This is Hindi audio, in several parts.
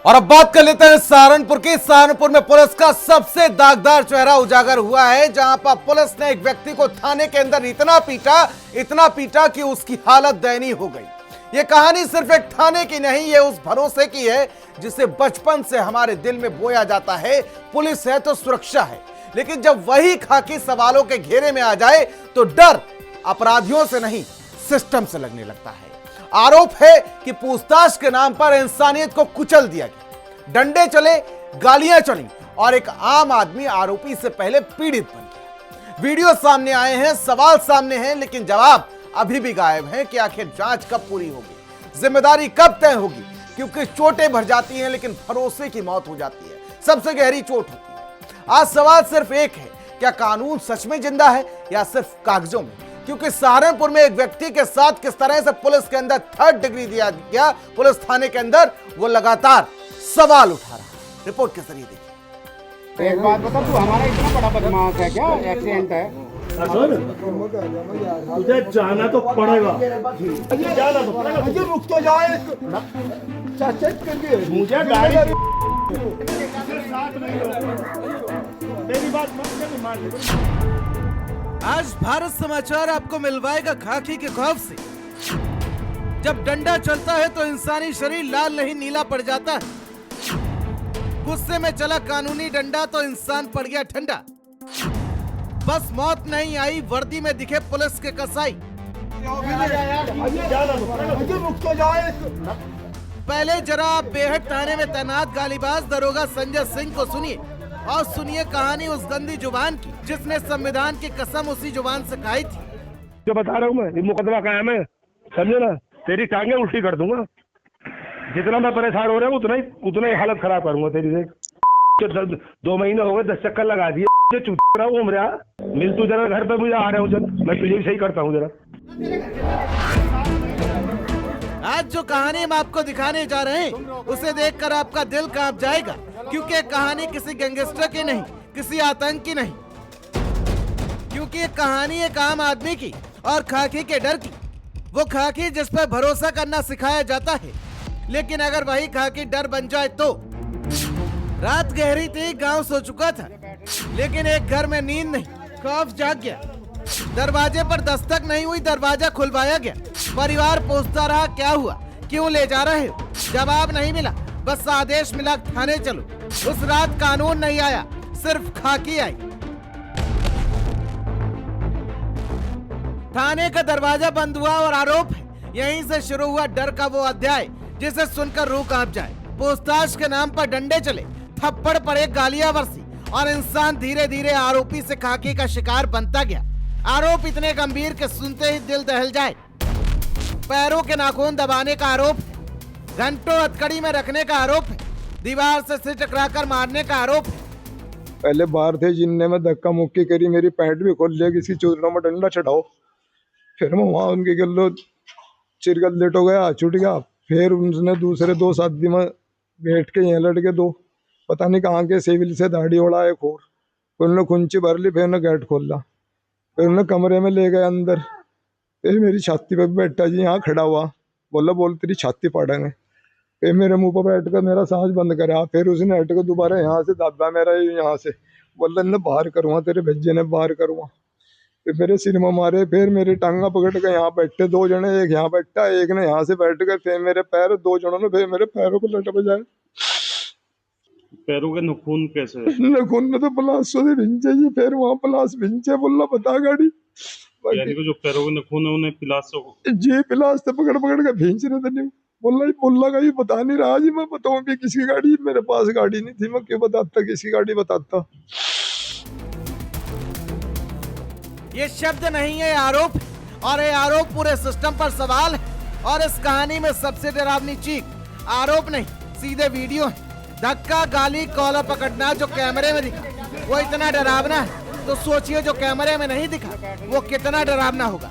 और अब बात कर लेते हैं सहारनपुर की। सहारनपुर में पुलिस का सबसे दागदार चेहरा उजागर हुआ है, जहां पर पुलिस ने एक व्यक्ति को थाने के अंदर इतना पीटा कि उसकी हालत दयनीय हो गई। ये कहानी सिर्फ एक थाने की नहीं, ये उस भरोसे की है जिसे बचपन से हमारे दिल में बोया जाता है। पुलिस है तो सुरक्षा है, लेकिन जब वही खाकी सवालों के घेरे में आ जाए तो डर अपराधियों से नहीं, सिस्टम से लगने लगता है। आरोप है कि पूछताछ के नाम पर इंसानियत को कुचल दिया गया, डंडे चले, गालियां चली और एक आम आदमी आरोपी से पहले पीड़ित बन गया। वीडियो सामने आए हैं, सवाल सामने हैं, लेकिन जवाब अभी भी गायब है कि आखिर जांच कब पूरी होगी, जिम्मेदारी कब तय होगी। क्योंकि चोटें भर जाती हैं लेकिन भरोसे की मौत हो जाती है, सबसे गहरी चोट होती है। आज सवाल सिर्फ एक है, क्या कानून सच में जिंदा है या सिर्फ कागजों में? क्योंकि सहारनपुर में एक व्यक्ति के साथ किस तरह से पुलिस के अंदर 3rd डिग्री दिया गया, पुलिस थाने के अंदर, वो लगातार सवाल उठा रहा है। रिपोर्ट के जरिए देखिए। एक बात बता, तू हमारा इतना बड़ा बदमाश है क्या? एक्सीडेंट है, तुझे जाना तो पड़ेगा। जाना तो पड़ेगा। मुझे रुक तो जाए, मुझे गाड़ी मेरी बात मान ले। आज भारत समाचार आपको मिलवाएगा खाकी के खौफ से। जब डंडा चलता है तो इंसानी शरीर लाल नहीं नीला पड़ जाता है। गुस्से में चला कानूनी डंडा तो इंसान पड़ गया ठंडा। बस मौत नहीं आई, वर्दी में दिखे पुलिस के कसाई। मुझे रुक तो जाए। पहले जरा आप बेहद थाने में तैनात गालीबाज दरोगा संजय सिंह को सुनिए और सुनिए कहानी उस गंदी जुबान की जिसने संविधान की कसम उसी जुबान से खाई थी। जो बता रहा हूँ मैं, ये मुकदमा कायम है, समझे ना? तेरी टांगे उल्टी कर दूंगा। जितना मैं परेशान हो रहा हूँ उतना ही हालत खराब करूंगा तेरी। देख 2 महीने हो गए, 10 चक्कर लगा दिए, चूत रहा हूँ मेरा। मिल तू जरा घर पे, मुझे आ रहा हूँ, जब मैं तुझे सही करता हूँ जरा। आज जो कहानी हम आपको दिखाने जा रहे हैं उसे देखकर आपका दिल कांप जाएगा, क्योंकि कहानी किसी गैंगस्टर की नहीं, किसी आतंक की नहीं, क्योंकि ये कहानी एक आम आदमी की और खाकी के डर की। वो खाकी जिस पर भरोसा करना सिखाया जाता है, लेकिन अगर वही खाकी डर बन जाए तो। रात गहरी थी, गांव सो चुका था, लेकिन एक घर में नींद नहीं, खौफ जाग गया। दरवाजे पर दस्तक नहीं हुई, दरवाजा खुलवाया गया। परिवार पूछता रहा, क्या हुआ, क्यों ले जा रहे हो? जवाब नहीं मिला, बस आदेश मिला, थाने चलो। उस रात कानून नहीं आया, सिर्फ खाकी आई। थाने का दरवाजा बंद हुआ और आरोप है, यहीं से शुरू हुआ डर का वो अध्याय जिसे सुनकर रूह कांप जाए। पूछताछ के नाम पर डंडे चले, थप्पड़ पड़े, गालियां बरसी और इंसान धीरे धीरे आरोपी से खाकी का शिकार बनता गया। आरोप इतने गंभीर के सुनते ही दिल दहल जाए। पैरों के नाखून दबाने का आरोप है, घंटों हथकड़ी में रखने का आरोप है, दीवार से सिर टकराकर मारने का आरोप है। पहले बाहर थे जिनने में धक्का मुक्की करी, मेरी पैंट भी खोल लिया, किसी चोरों में डंडा चढ़ाओ। फिर मैं वहाँ उनके गल्लो चिरगल लेट हो गया, छूट गया। फिर उसने दूसरे 2 शादी में बैठ के यहाँ लड़के 2 पता नहीं कहाँ के सिविल से दाढ़ी ओढ़ा एक और। फिर उन्होंने कुंची भर ली, फिर उन्होंने गेट खोला, फिर उन्होंने कमरे में ले गए अंदर। फिर मेरी छाती पे बैठा जी यहाँ खड़ा हुआ, बोला बोल तेरी छाती फाड़ेंगे। फिर मेरे मुंह पर बैठ कर मेरा सांस बंद करा। फिर उसने हट कर दोबारा यहाँ से दादा मेरा यहाँ से बोला ने बाहर करूँगा, तेरे भेजे ने बाहर करूँगा। फिर मेरे सिर में मारे, फिर मेरी टांगा पकड़ कर यहाँ बैठे 2 जने, एक यहाँ बैठा, एक ने यहाँ से बैठ कर। फिर मेरे पैर 2 जनों ने फिर मेरे पैरों को लट बजाए। पैरों के नखून कैसे? नखून में तो प्लास से भिंचे जी, फिर वहाँ प्लास भिंचे, बोला बता गाड़ी। यानी कि जो पैरों के नखून है उन्हें पिलास से जी पिलास से पकड़ के भींच रहे थे। बोला का बता नहीं रहा जी, मैं बताऊं भी किसकी गाड़ी? मेरे पास गाड़ी नहीं थी, मैं क्यों बताता, किसी गाड़ी बताता। ये शब्द नहीं है, आरोप है, और ये आरोप पूरे सिस्टम पर सवाल है। और इस कहानी में सबसे डरावनी चीख आरोप नहीं, सीधे वीडियो है। धक्का, गाली, कॉलर पकड़ना जो कैमरे में दिखा वो इतना डरावना है, तो सोचिए जो कैमरे में नहीं दिखा वो कितना डरावना होगा।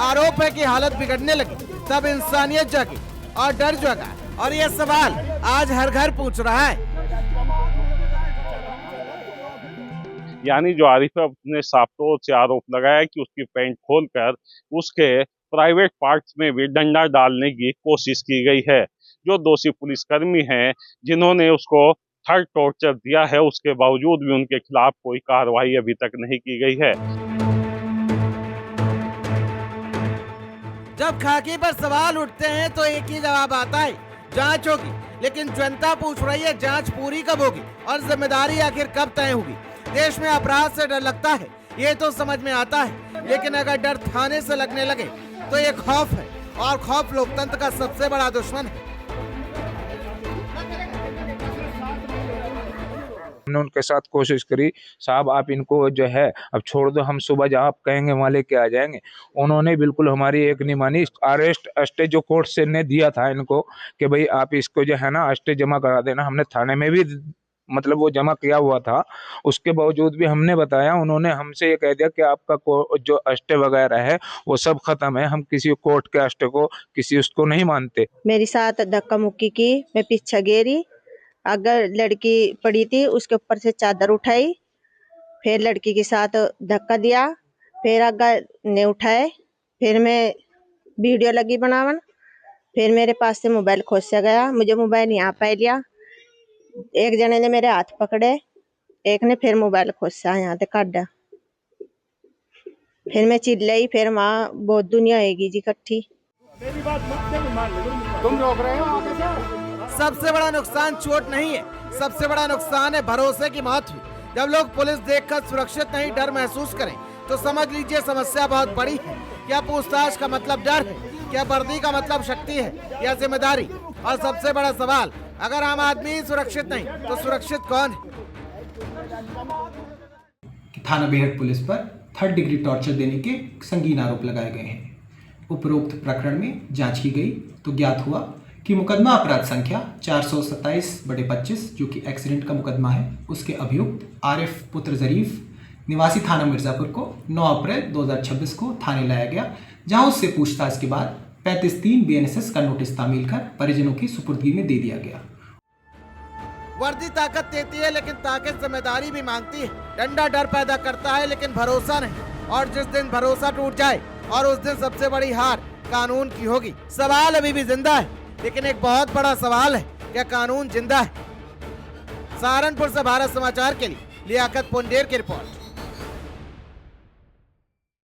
आरोप है कि हालत बिगड़ने लगी, तब इंसानियत जागी और डर जगा। और ये सवाल आज हर घर पूछ रहा है। यानी जो आरिफ है अपने साफ्टों से आरोप लगाया कि उसकी पैंट खोलकर उसके प्राइवेट पार्ट्स में भी डंडा डालने की कोशिश की गई है। जो दोषी पुलिसकर्मी हैं जिन्होंने उसको थर्ड टॉर्चर दिया है, उसके बावजूद भी उनके खिलाफ कोई कार्रवाई अभी तक नहीं की गई है। जब खाकी पर सवाल उठते हैं तो एक ही जवाब आता है, जांच होगी। लेकिन जनता पूछ रही है, जांच पूरी कब होगी और जिम्मेदारी आखिर कब तय होगी। देश में अपराध से डर लगता है, ये तो समझ में आता है, लेकिन अगर डर थाने से लगने लगे तो ये खौफ है, और खौफ लोकतंत्र का सबसे बड़ा दुश्मन है। हमने उनके साथ कोशिश करी, साहब आप इनको जो है अब छोड़ दो, हम सुबह जहाँ आप कहेंगे वहाँ लेके आ जाएंगे। उन्होंने बिल्कुल हमारी एक नहीं मानी। अरेस्ट स्टे जो कोर्ट से ने दिया था इनको कि भाई आप इसको जो है ना स्टे जमा करा देना, हमने थाने में भी मतलब वो जमा किया हुआ था। उसके बावजूद भी हमने बताया, उन्होंने हमसे ये कह दिया कि आपका जो स्टे वगैरह है वो सब खत्म है, हम किसी कोर्ट के स्टे को किसी उसको नहीं मानते। मेरे साथ धक्का मुक्की की, मैं पीछे गिरी, अगर लड़की पड़ी थी उसके ऊपर से चादर उठाई, फिर लड़की के साथ धक्का दिया, फिर अगर ने उठाए, फिर मैं वीडियो लगी बनावन, फिर मेरे पास से मोबाइल खोसा गया, मुझे मोबाइल यहाँ पे लिया। एक जने ने मेरे हाथ पकड़े, एक ने फिर मोबाइल खोसा यहाँ से काटा, फिर मैं चिल्लाई, फिर वहाँ बहुत दुनिया आएगी जी इकट्ठी। तुम रोक रहे हो आगे से। सबसे बड़ा नुकसान चोट नहीं है, सबसे बड़ा नुकसान है भरोसे की मौत हुई। जब लोग पुलिस देखकर सुरक्षित नहीं डर महसूस करें तो समझ लीजिए समस्या बहुत बड़ी है। क्या पूछताछ का मतलब डर है, क्या वर्दी का मतलब शक्ति है या जिम्मेदारी? और सबसे बड़ा सवाल, अगर आम आदमी सुरक्षित नहीं तो सुरक्षित कौन है? थाना बेहट पुलिस पर थर्ड डिग्री टॉर्चर देने के संगीन आरोप लगाए गए हैं। उपरोक्त प्रकरण में जांच की गई तो ज्ञात हुआ कि मुकदमा अपराध संख्या 427/25 जो कि एक्सीडेंट का मुकदमा है, उसके अभियुक्त आरिफ पुत्र जरीफ निवासी थाना मिर्जापुर को 9 अप्रैल 2026 को थाने लाया गया, जहां उससे पूछताछ के बाद 35(3) BNSS का नोटिस तामील कर परिजनों की सुपुर्दगी में दे दिया गया। वर्दी ताकत देती है लेकिन ताकत जिम्मेदारी भी मांगती है। डंडा डर पैदा करता है लेकिन भरोसा नहीं, और जिस दिन भरोसा टूट जाए और उस दिन सबसे बड़ी हार कानून की होगी। सवाल अभी भी जिंदा है, लेकिन एक बहुत बड़ा सवाल है, क्या कानून जिंदा है? सहारनपुर से भारत समाचार के लिए लियाकत पुंडेर की रिपोर्ट।